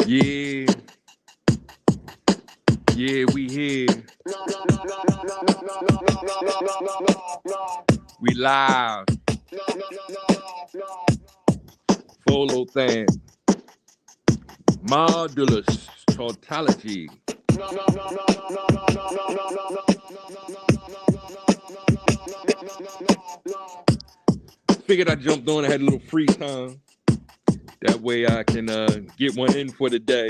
Yeah, yeah, we here. We live. Follow thing. Modulus tautology. Figured I jumped on. I had a little free time. That way I can get one in for the day.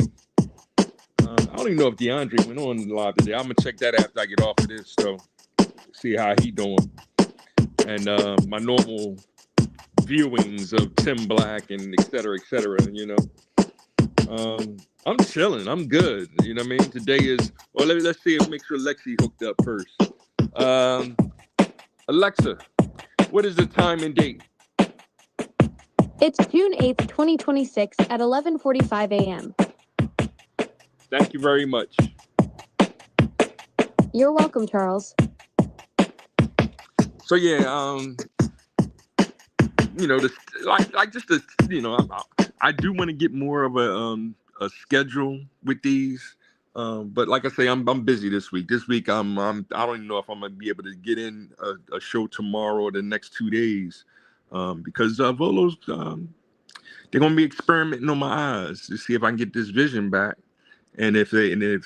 I don't even know if DeAndre went on live today. I'm gonna check that after I get off of this. So see how he doing. And my normal viewings of Tim Black and et cetera, you know. I'm chilling. I'm good. You know what I mean? Today is, well, let's see if make sure Lexi hooked up first. Um, Alexa, what is the time and date? It's June 8th, 2026 at 11:45 a.m. Thank you very much. You're welcome, Charles. So yeah, you know, like just the, you know, I do want to get more of a schedule with these. But like I say, I'm busy this week. This week I don't even know if I'm gonna be able to get in a show tomorrow or the next 2 days, because Volo's they're gonna be experimenting on my eyes to see if I can get this vision back, and if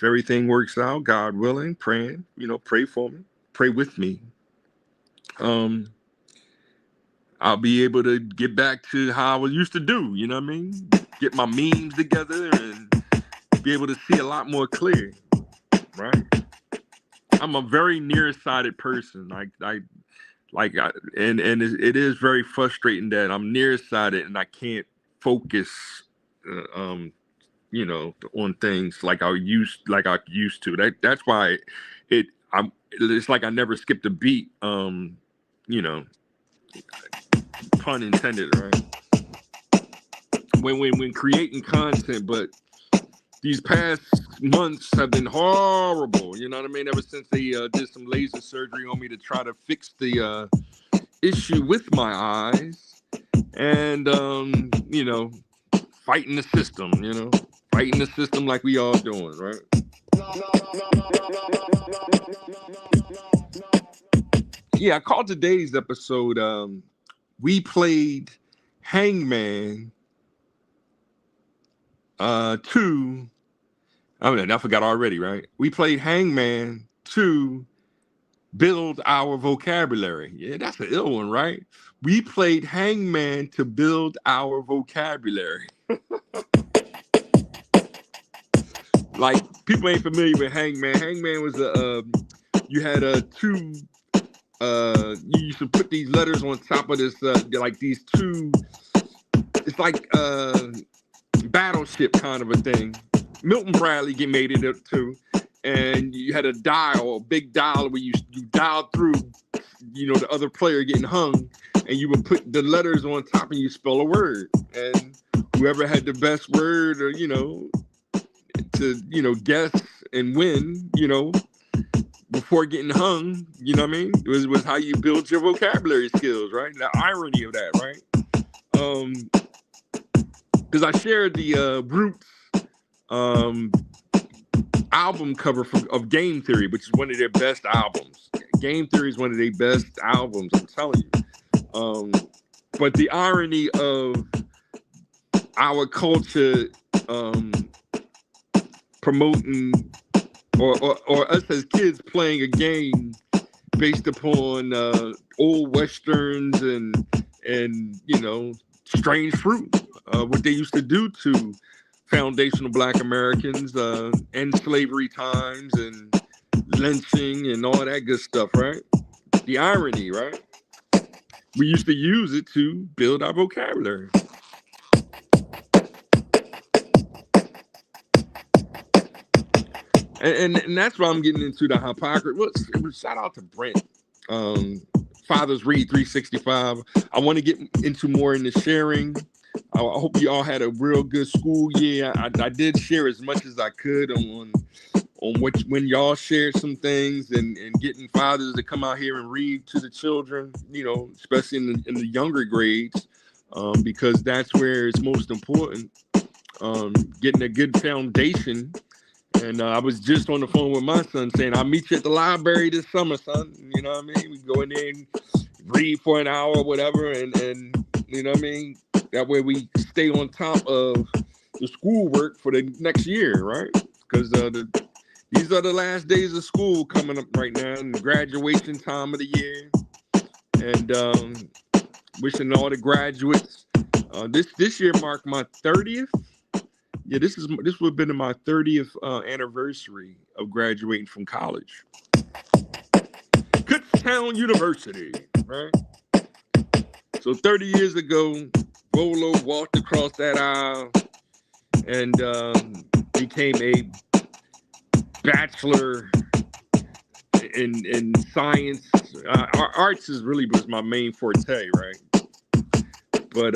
everything works out, God willing, praying, you know, pray for me, pray with me. Um, I'll be able to get back to how I was used to do. You know what I mean? Get my memes together and be able to see a lot more clear, right? I'm a very nearsighted person. And it is very frustrating that I'm nearsighted and I can't focus, you know, on things like I used to. That's why it's like I never skipped a beat. You know, pun intended, right? When creating content, but these past months have been horrible. You know what I mean? Ever since they did some laser surgery on me to try to fix the issue with my eyes, and you know, fighting the system. You know, fighting the system like we all doing, right? Yeah, I called today's episode. We played Hangman 2. I forgot already, right? We played Hangman to build our vocabulary. Yeah, that's an ill one, right? We played Hangman to build our vocabulary. Like, people ain't familiar with Hangman. Hangman was you had two. You used to put these letters on top of this, like these two. It's like battleship kind of a thing. Milton Bradley made it up too, and you had a dial, a big dial where you dialed through, you know, the other player getting hung, and you would put the letters on top and you spell a word, and whoever had the best word, or you know, to guess and win, you know, before getting hung, you know what I mean? It was how you build your vocabulary skills, right? The irony of that, right? Because I shared the Roots album cover of Game Theory, which is one of their best albums. Game Theory is one of their best albums, I'm telling you. But the irony of our culture promoting or us as kids playing a game based upon old westerns and you know, strange fruit, what they used to do to foundational Black Americans, end slavery times and lynching and all that good stuff, right? The irony, right? We used to use it to build our vocabulary. And that's why I'm getting into the hypocrisy. Well, shout out to Brent. Fathers Read 365. I want to get into more in the sharing. I hope you all had a real good school year. I did share as much as I could on when y'all shared some things and getting fathers to come out here and read to the children, you know, especially in the younger grades, because that's where it's most important. getting a good foundation. And I was just on the phone with my son saying, I'll meet you at the library this summer, son. You know what I mean? We go in there and read for an hour or whatever. And you know what I mean? That way we stay on top of the schoolwork for the next year, right? Because these are the last days of school coming up right now, and graduation time of the year. And wishing all the graduates. This year marked my 30th. Yeah, this would have been my 30th anniversary of graduating from college. Kutztown University, right? So 30 years ago, Rolo walked across that aisle and became a bachelor in science. Arts is really was my main forte, right? But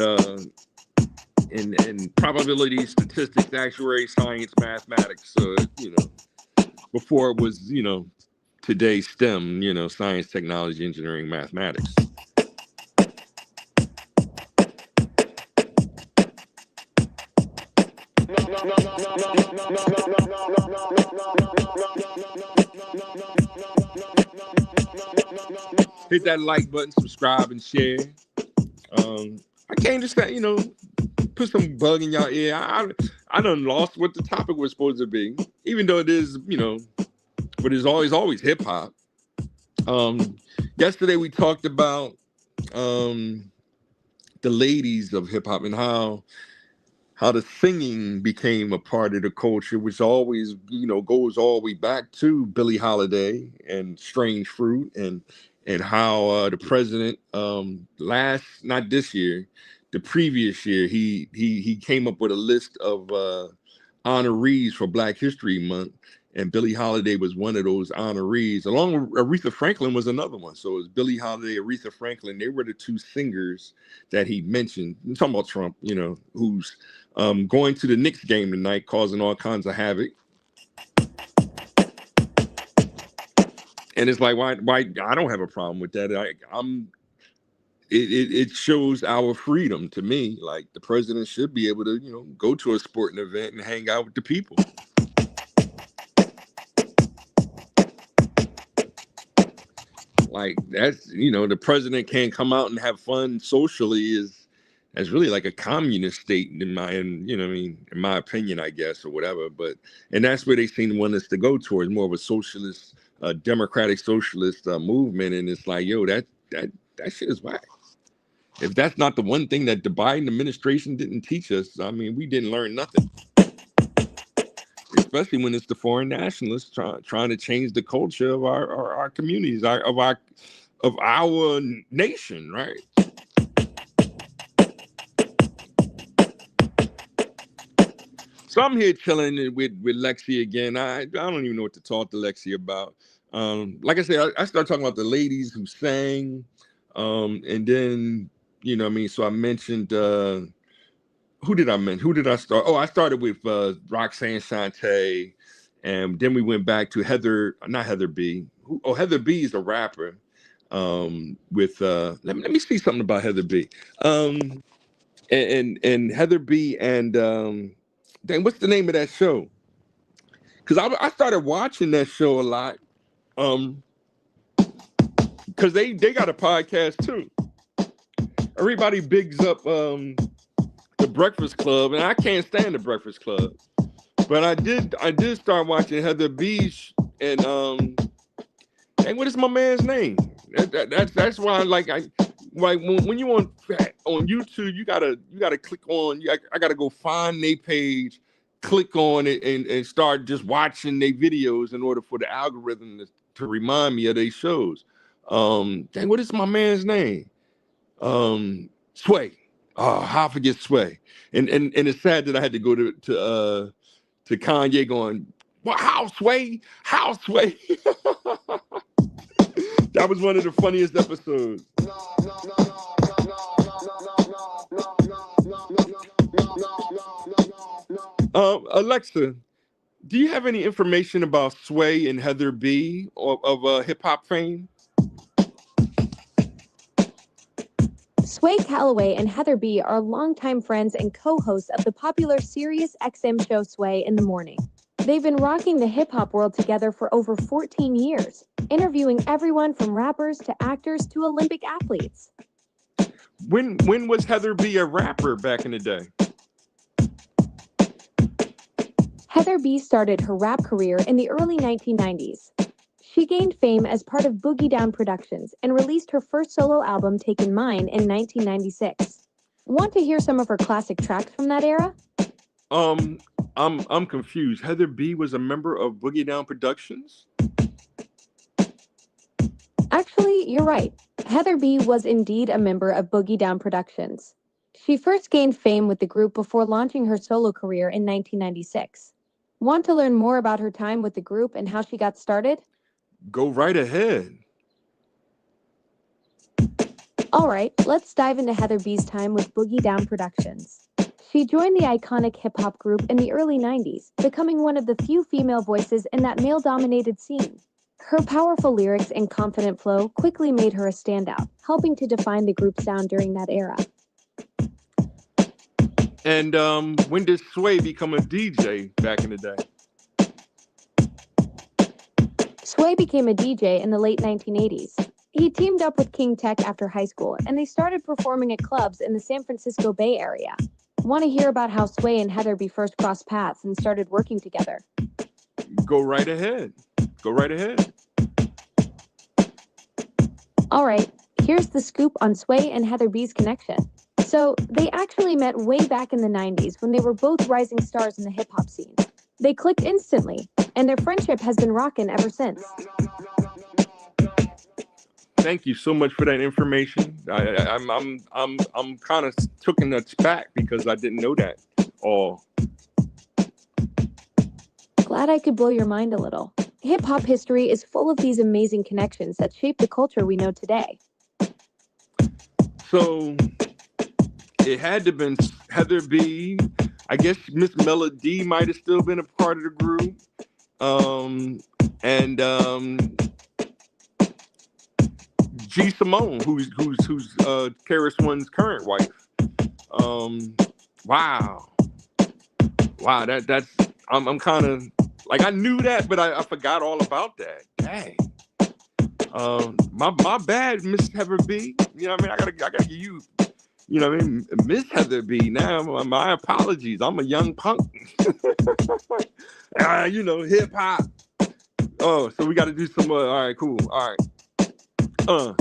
in probability, statistics, actuary, science, mathematics. So before it was today's STEM, science, technology, engineering, mathematics. Hit that like button, subscribe, and share. I came to say, put some bug in your ear. I done lost what the topic was supposed to be, even though it is, but it's always hip hop. Yesterday we talked about the ladies of hip hop and how the singing became a part of the culture, which always, goes all the way back to Billie Holiday and Strange Fruit, and how the president not this year, the previous year, he came up with a list of honorees for Black History Month, and Billie Holiday was one of those honorees, along with Aretha Franklin was another one. So it was Billie Holiday, Aretha Franklin. They were the two singers that he mentioned. I'm talking about Trump, who's going to the Knicks game tonight, causing all kinds of havoc. And it's like, why? I don't have a problem with that. It shows our freedom to me. Like, the president should be able to, go to a sporting event and hang out with the people. Like, that's, the president can't come out and have fun socially as really like a communist state in my opinion, I guess, or whatever. And that's where they seem to want us to go towards, more of a socialist, democratic socialist movement. And it's like, yo, that shit is whack. If that's not the one thing that the Biden administration didn't teach us, I mean, we didn't learn nothing. Especially when it's the foreign nationalists trying to change the culture of our communities, of our nation, right? So I'm here chilling with Lexi again. I don't even know what to talk to Lexi about. Like I said, I started talking about the ladies who sang, and then so I mentioned who did I mention? Who did I start? Oh, I started with Roxanne Shante, and then we went back to not Heather B. Heather B is a rapper. With let me see something about Heather B. And Heather B. and dang, what's the name of that show? Because I started watching that show a lot. Because they got a podcast too. Everybody bigs up the Breakfast Club, and I can't stand the Breakfast Club. But I did start watching Heather Beach, and what is my man's name? That's why when you on YouTube, you gotta click on. I gotta go find their page, click on it, and start just watching their videos in order for the algorithm to remind me of their shows. What is my man's name? Sway. Oh, how I forget Sway. And it's sad that I had to go to Kanye going, well, how Sway? How Sway? That was one of the funniest episodes. Alexa, do you have any information about Sway and Heather B of hip hop fame? Sway Calloway and Heather B are longtime friends and co-hosts of the popular Sirius XM show Sway in the Morning. They've been rocking the hip-hop world together for over 14 years, interviewing everyone from rappers to actors to Olympic athletes. When was Heather B a rapper back in the day? Heather B started her rap career in the early 1990s. She gained fame as part of Boogie Down Productions and released her first solo album, Taken Mine, in 1996. Want to hear some of her classic tracks from that era? I'm confused. Heather B was a member of Boogie Down Productions? Actually, you're right. Heather B was indeed a member of Boogie Down Productions. She first gained fame with the group before launching her solo career in 1996. Want to learn more about her time with the group and how she got started? Go right ahead. All right, let's dive into Heather B's time with Boogie Down Productions. She joined the iconic hip-hop group in the early 90s, becoming one of the few female voices in that male-dominated scene. Her powerful lyrics and confident flow quickly made her a standout, helping to define the group's sound during that era. And when did Sway become a DJ back in the day? Sway became a DJ in the late 1980s. He teamed up with King Tech after high school, and they started performing at clubs in the San Francisco Bay Area. Want to hear about how Sway and Heather B first crossed paths and started working together? Go right ahead. Go right ahead. All right, here's the scoop on Sway and Heather B's connection. So, they actually met way back in the 90s when they were both rising stars in the hip-hop scene. They clicked instantly, and their friendship has been rockin' ever since. Thank you so much for that information. I'm kind of taken aback because I didn't know that all. Glad I could blow your mind a little. Hip-hop history is full of these amazing connections that shape the culture we know today. So it had to have been Heather B. I guess Miss Melody might have still been a part of the group. And G Simone, who's Karis One's current wife. Wow, that's I'm kind of like, I knew that, but I forgot all about that. Dang. My bad, Miss Heather B. You know what I mean? I gotta give you, you know what I mean, Miss Heather B. Now, my apologies. I'm a young punk. Hip hop. Oh, so we got to do some. All right, cool. All right.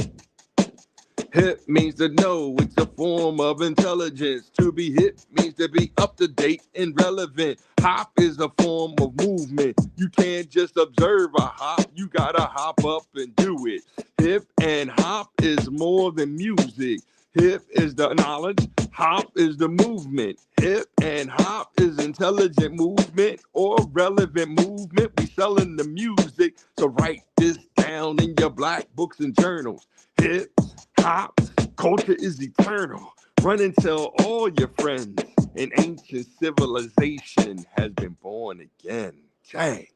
Hip means to know. It's a form of intelligence. To be hip means to be up to date and relevant. Hop is a form of movement. You can't just observe a hop. You gotta hop up and do it. Hip and hop is more than music. Hip is the knowledge. Hop is the movement. Hip and hop is intelligent movement or relevant movement. We selling the music. So write this down in your black books and journals. Hip, hop, culture is eternal. Run and tell all your friends. An ancient civilization has been born again. Dang.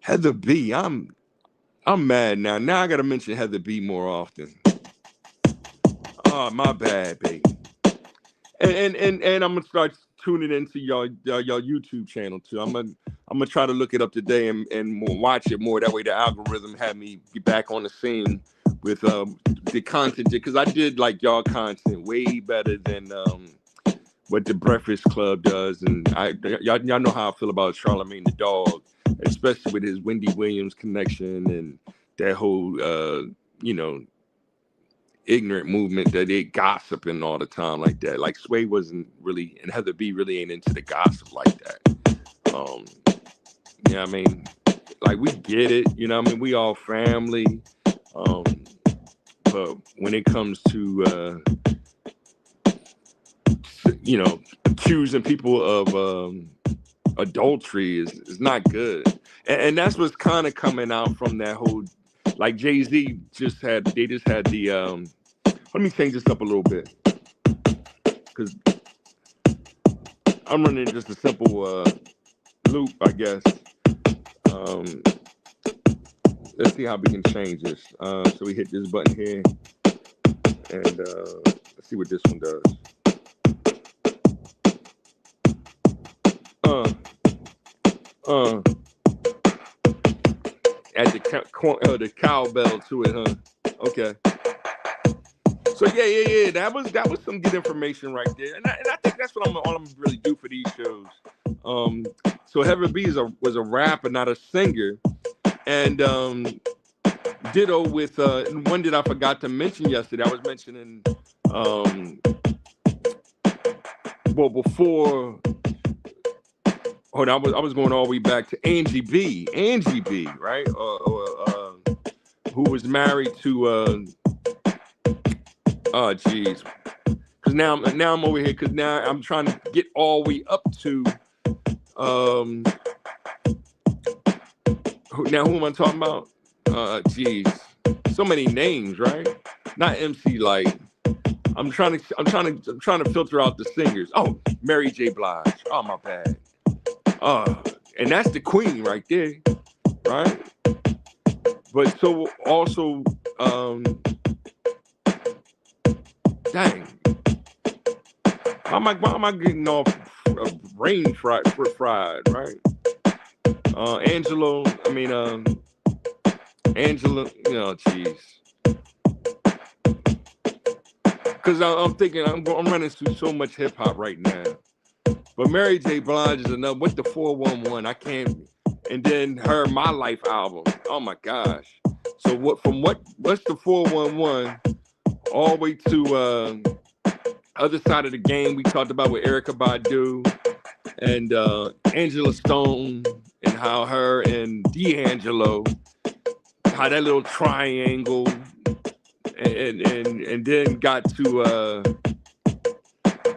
Heather B, I'm mad now. Now I gotta mention Heather B more often. Oh, my bad, baby. And I'm gonna start tuning into y'all YouTube channel too. I'm gonna try to look it up today and watch it more. That way the algorithm had me get back on the scene with the content, because I did like y'all content way better than what the Breakfast Club does. And y'all know how I feel about Charlamagne the Dog, especially with his Wendy Williams connection and that whole ignorant movement that they gossiping all the time like that. Like Sway wasn't really, and Heather B really ain't into the gossip like that. You know what I mean? Like, we get it, you know what I mean? We all family. But when it comes to accusing people of adultery is not good. And that's what's kind of coming out from that whole, like Jay-Z just had the let me change this up a little bit, because I'm running just a simple loop, I guess. Let's see how we can change this. So we hit this button here, and let's Let's see what this one does. Uh, uh. Add the cowbell to it, huh? Okay. So yeah. That was some good information right there, and I think that's what all I'm really do for these shows. So Heather B was a rapper, not a singer, and ditto with one that I forgot to mention yesterday. I was mentioning well before. Hold on, I was going all the way back to Angie B, right? Who was married to oh geez, because now I'm over here because now I'm trying to get all the way up to now who am I talking about? Geez, so many names, right? Not MC Light. I'm trying to filter out the singers. Oh, Mary J. Blige. Oh, my bad. And that's the queen right there, right? But so also, dang, why am I getting off brain fried, right? Angela, jeez. Because I'm thinking I'm running through so much hip hop right now. But Mary J. Blige is another. What's the 411? I can't. And then her My Life album. Oh my gosh. So what's the 411 all the way to other side of the game we talked about with Erykah Badu and Angela Stone and how her and D'Angelo, how that little triangle and then got to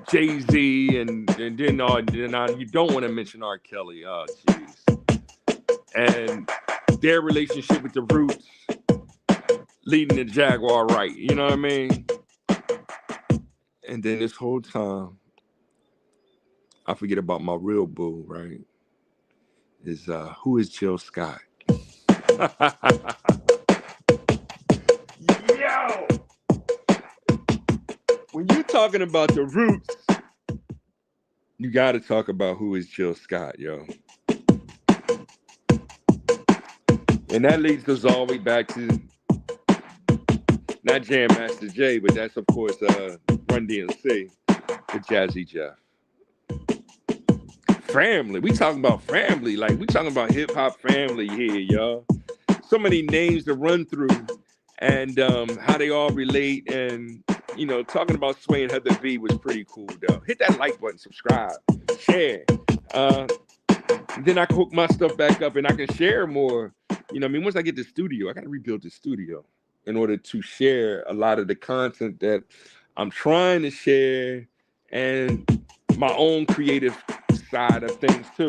Jay-Z and then you don't want to mention R. Kelly. Oh jeez. And their relationship with the Roots leading the Jaguar right. You know what I mean? And then this whole time, I forget about my real boo, right? Is who is Jill Scott? Yo! When you're talking about the Roots, you got to talk about who is Jill Scott, yo. And that leads us all the way back to not Jam Master Jay, but that's of course Run DMC with Jazzy Jeff. Family, we talking about family, like we talking about hip hop family here, y'all. So many names to run through, and how they all relate, and talking about Sway and Heather B was pretty cool though. Hit that like button, subscribe, share. Then I can hook my stuff back up and I can share more. Once I get the studio, I got to rebuild the studio in order to share a lot of the content that I'm trying to share and my own creative side of things too,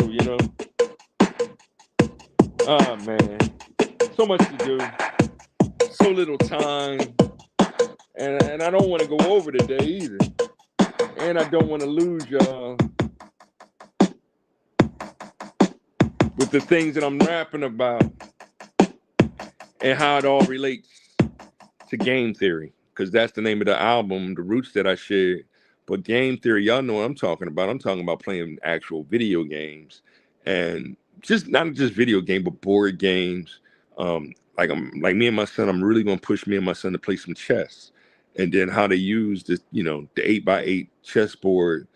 Oh man, so much to do, so little time, and I don't want to go over today either, and I don't want to lose y'all with the things that I'm rapping about and how it all relates to Game Theory, because that's the name of the album, The Roots that I shared. But Game Theory, y'all know what I'm talking about. I'm talking about playing actual video games, and just not just video game, but board games. Like me and my son, I'm really gonna push me and my son to play some chess, and then how to use the 8x8 chessboard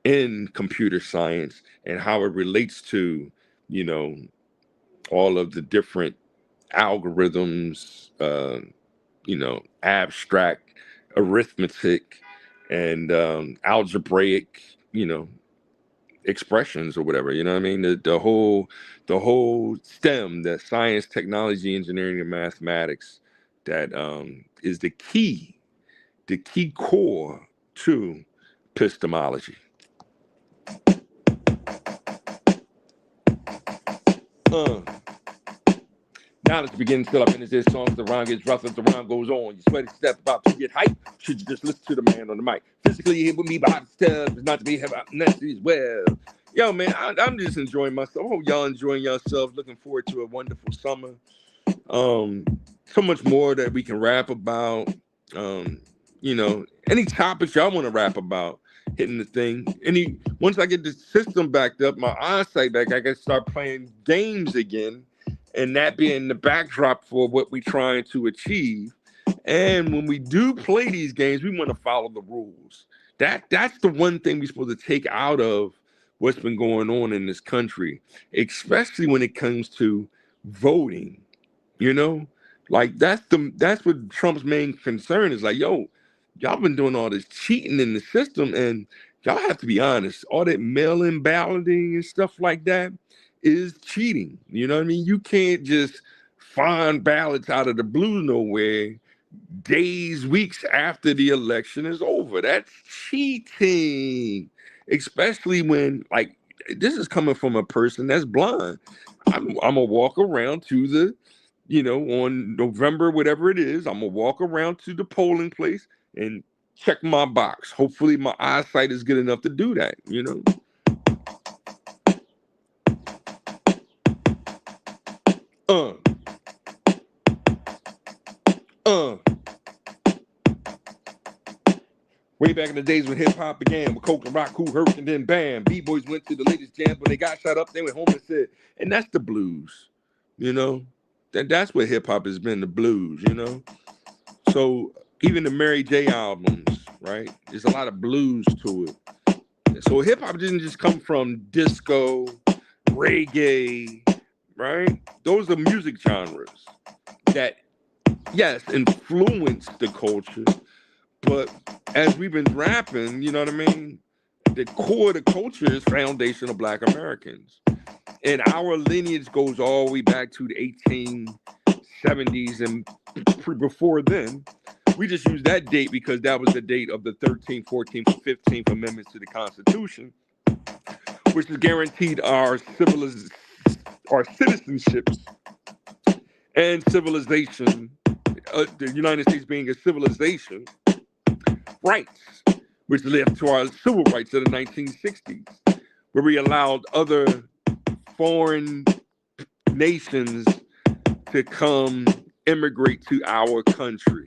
in computer science and how it relates to all of the different algorithms, abstract arithmetic and algebraic, expressions or whatever. You know what I mean? The whole STEM, the science, technology, engineering, and mathematics, that is the key core to epistemology. Now let's begin to fill up in this song. The rhyme gets rough as the rhyme goes on. You sweaty step about to get hype. Should you just listen to the man on the mic? Physically here with me by the steps, not to be have next as well. Yo, man, I'm just enjoying myself. I hope y'all enjoying yourselves. Looking forward to a wonderful summer. So much more that we can rap about. any topics y'all want to rap about, hitting the thing. Once I get the system backed up, my eyesight back, I can start playing games again, and that being the backdrop for what we're trying to achieve. And when we do play these games, we want to follow the rules. That's the one thing we're supposed to take out of what's been going on in this country, especially when it comes to voting. You know, like that's what Trump's main concern is. Like, yo, y'all been doing all this cheating in the system, and y'all have to be honest. All that mail-in balloting and stuff like that is cheating. You know what I mean? You can't just find ballots out of the blue nowhere days, weeks after the election is over. That's cheating, especially when, like, this is coming from a person that's blind. I'm gonna walk around to on November, whatever it is, I'm gonna walk around to the polling place and check my box. Hopefully my eyesight is good enough to do that. Uh, uh. Way back in the days when hip hop began, with coke and rock, cool hurt, and then bam, B-boys went to the latest jam, but they got shut up, they went home and said, and that's the blues, that's what hip hop has been, the blues. So even the Mary J albums, right? There's a lot of blues to it. So hip hop didn't just come from disco, reggae, right? Those are music genres that, yes, influenced the culture. But as we've been rapping, you know what I mean? The core of the culture is foundational Black Americans. And our lineage goes all the way back to the 1870s and before then. We just use that date because that was the date of the 13th, 14th, and 15th Amendments to the Constitution, which has guaranteed our citizenships and civilization, the United States being a civilization, rights, which led to our civil rights of the 1960s, where we allowed other foreign nations to come immigrate to our country.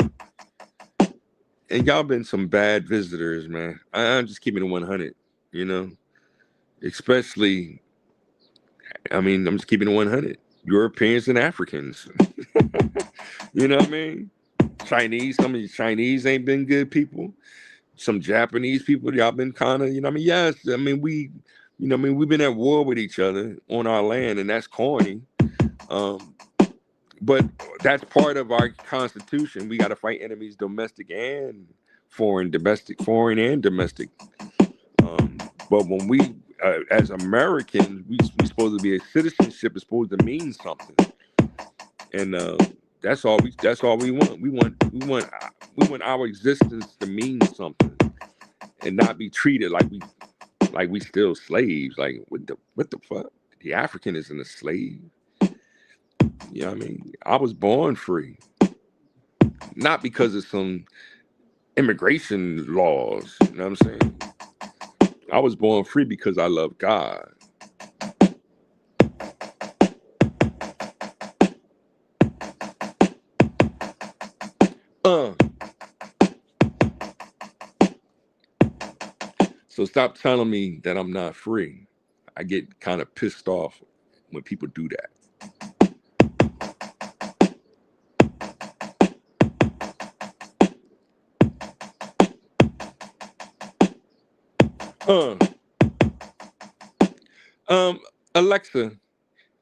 And y'all been some bad visitors, man. I'm just keeping it 100, especially, I'm just keeping it 100. Europeans and Africans. You know what I mean? Chinese, some of the Chinese ain't been good people. Some Japanese people, y'all been kind of, yes, we've been at war with each other on our land, and that's corny. But that's part of our Constitution. We got to fight enemies, domestic and foreign and domestic. But when we, as Americans, we supposed to be a citizenship is supposed to mean something, and that's all we want. We want our existence to mean something, and not be treated like we still slaves. Like what the fuck? The African isn't a slave. You know what I mean? I was born free, not because of some immigration laws. You know what I'm saying? I was born free because I love God. So stop telling me that I'm not free. I get kind of pissed off when people do that. Alexa,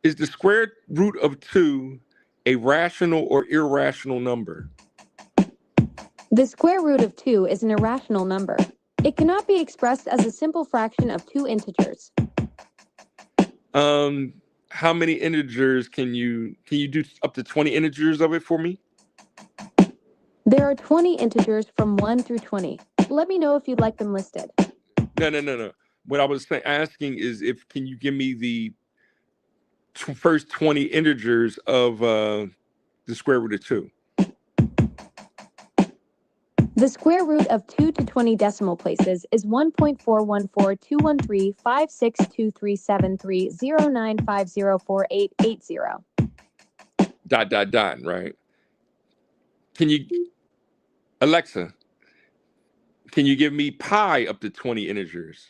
is the square root of 2 a rational or irrational number? The square root of 2 is an irrational number. It cannot be expressed as a simple fraction of 2 integers. How many integers can you do up to 20 integers of it for me? There are 20 integers from 1 through 20. Let me know if you'd like them listed. No. What I was asking is can you give me the first 20 integers of the square root of 2? The square root of 2 to 20 decimal places is 1.414213562373095048880. ... Right? Can you, Alexa, Can you give me pi up to 20 integers?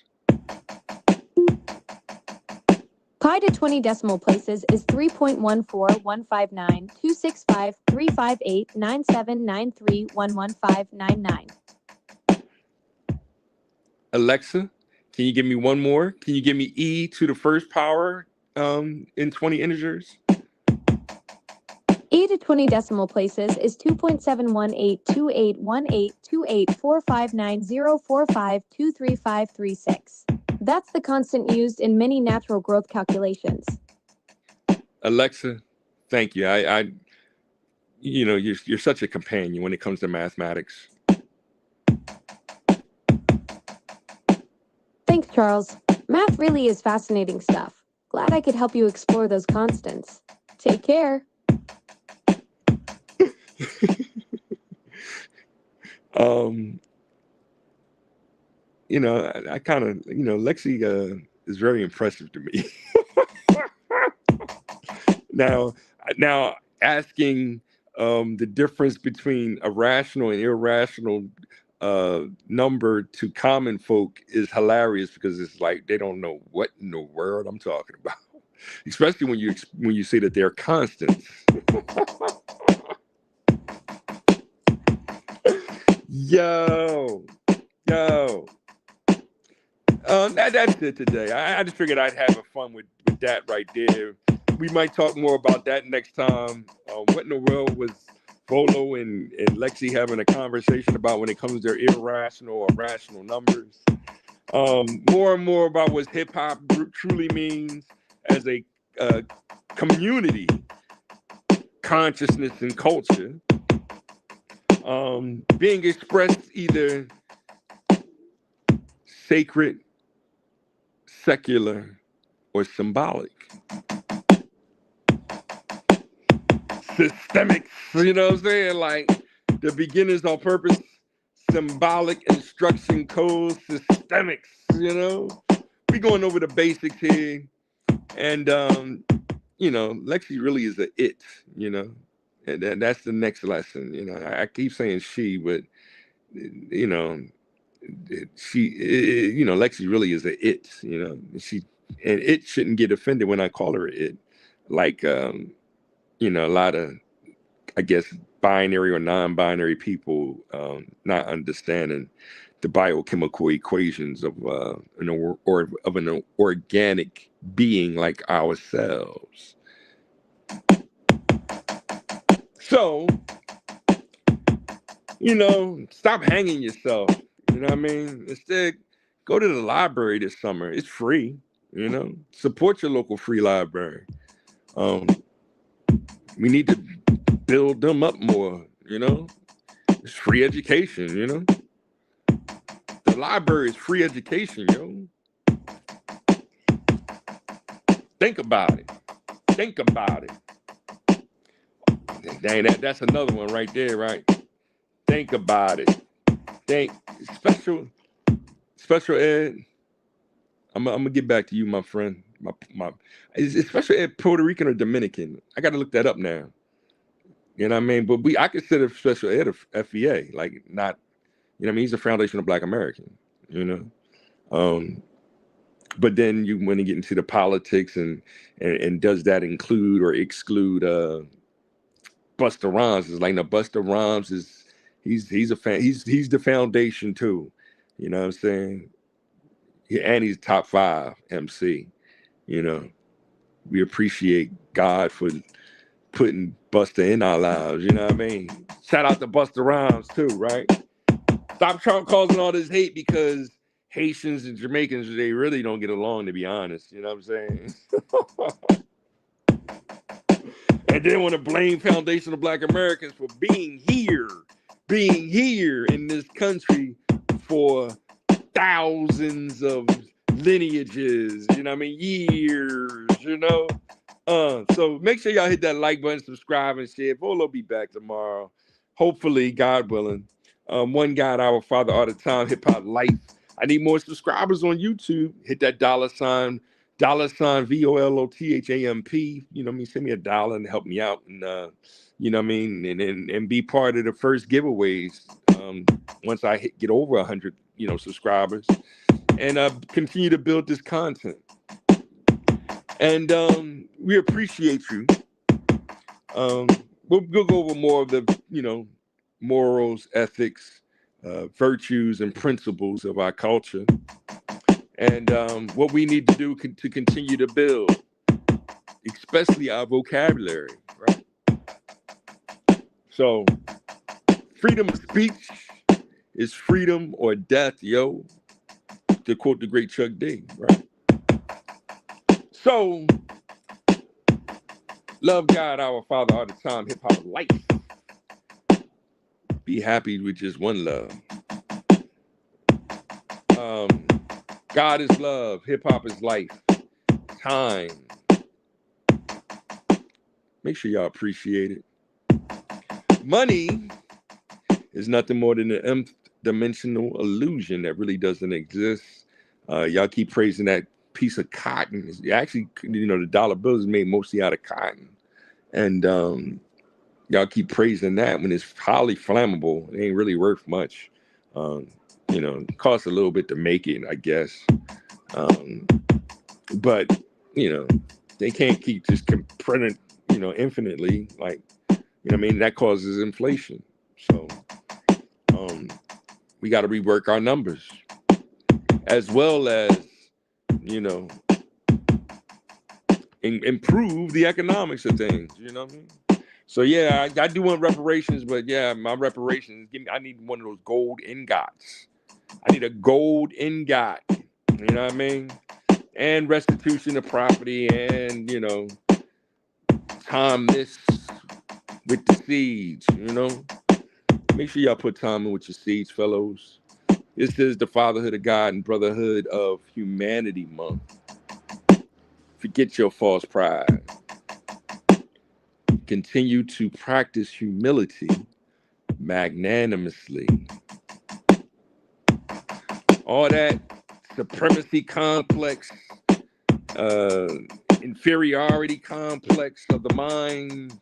Pi to 20 decimal places is 3.1415926535897931159. Alexa, can you give me one more? Can you give me e to the first power in 20 integers? E to 20 decimal places is 2.7182818245904523536. That's the constant used in many natural growth calculations. Alexa, thank you. You're such a companion when it comes to mathematics. Thanks, Charles. Math really is fascinating stuff. Glad I could help you explore those constants. Take care. um, I kind of, Lexi is very impressive to me. Now, asking the difference between a rational and irrational number to common folk is hilarious because it's like they don't know what in the world I'm talking about, especially when you say that they're constants. Yo. That's it today. I just figured I'd have fun with that right there. We might talk more about that next time. What in the world was Bolo and Lexi having a conversation about when it comes to their irrational or rational numbers? More and more about what hip hop truly means as a community, consciousness, and culture. Being expressed either sacred, secular, or symbolic. Systemic, you know what I'm saying? Like the beginners on purpose, symbolic instruction codes, systemics, We going over the basics here. And Lexi really is a it, And that's the next lesson. I keep saying she, but Lexi really is a it, and it shouldn't get offended when I call her it. Like a lot of, I guess, binary or non-binary people not understanding the biochemical equations of an organic being like ourselves. So, stop hanging yourself. You know what I mean? Instead, go to the library this summer. It's free. Support your local free library. We need to build them up more. It's free education. The library is free education, Think about it. Dang, that's another one right there, right? Think about it. Special ed. I'm gonna get back to you, my friend. Is special ed Puerto Rican or Dominican? I got to look that up now. You know what I mean? But I consider special ed a FEA, like not. He's a foundation of Black American. But then when you get into the politics and does that include or exclude Busta Rhymes? It's like, no, Busta Rhymes is he's the foundation too. You know what I'm saying? And he's top 5 MC. We appreciate God for putting Busta in our lives. You know what I mean? Shout out to Busta Rhymes too, right? Stop causing all this hate because Haitians and Jamaicans, they really don't get along, to be honest. You know what I'm saying? And then want to blame Foundation of Black Americans for being here in this country for thousands of lineages, years, So make sure y'all hit that like button, subscribe, and share. Volo be back tomorrow. Hopefully, God willing. One God, our Father, all the time, hip hop life. I need more subscribers on YouTube. Hit that $VOLOTHAMP. Send me $1 and help me out. And and be part of the first giveaways once I get over 100, subscribers, and continue to build this content. And we appreciate you. We'll go over more of the, morals, ethics, virtues, and principles of our culture, and what we need to do to continue to build, especially our vocabulary, right? So, freedom of speech is freedom or death, yo, to quote the great Chuck D, right? So, love God, our Father, all the time, hip hop life. Be happy with just one love. God is love, hip hop is life, time. Make sure y'all appreciate it. Money is nothing more than an nth dimensional illusion that really doesn't exist. Y'all keep praising that piece of cotton. It's actually, the dollar bill is made mostly out of cotton. And y'all keep praising that when it's highly flammable. It ain't really worth much. It costs a little bit to make it, I guess. But, they can't keep just printing, infinitely. Like, that causes inflation. So we got to rework our numbers, as well as, improve the economics of things. You know what I mean? So yeah, I do want reparations, but yeah, my reparations, I need one of those gold ingots. I need a gold ingot. You know what I mean? And restitution of property, and time missed with the seeds. Make sure y'all put time in with your seeds, fellows. This is the Fatherhood of God and Brotherhood of Humanity Month. Forget your false pride. Continue to practice humility magnanimously. All that supremacy complex, inferiority complex of the mind,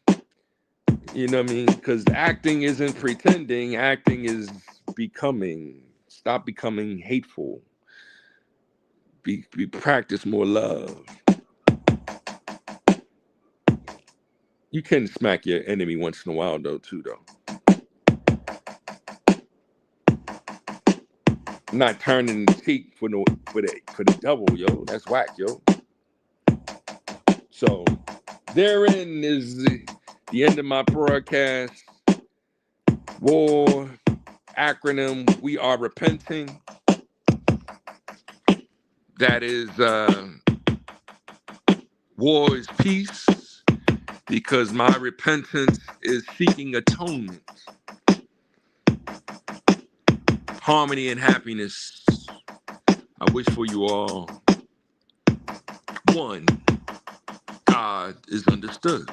you know what I mean? Because acting isn't pretending, acting is becoming. Stop becoming hateful. Practice more love. You can smack your enemy once in a while, though. I'm not turning the cheek for the devil, yo. That's whack, yo. So, therein is the end of my broadcast. War acronym. We are repenting. That is, war is peace, because my repentance is seeking atonement, harmony, and happiness. I wish for you all. One, God is understood.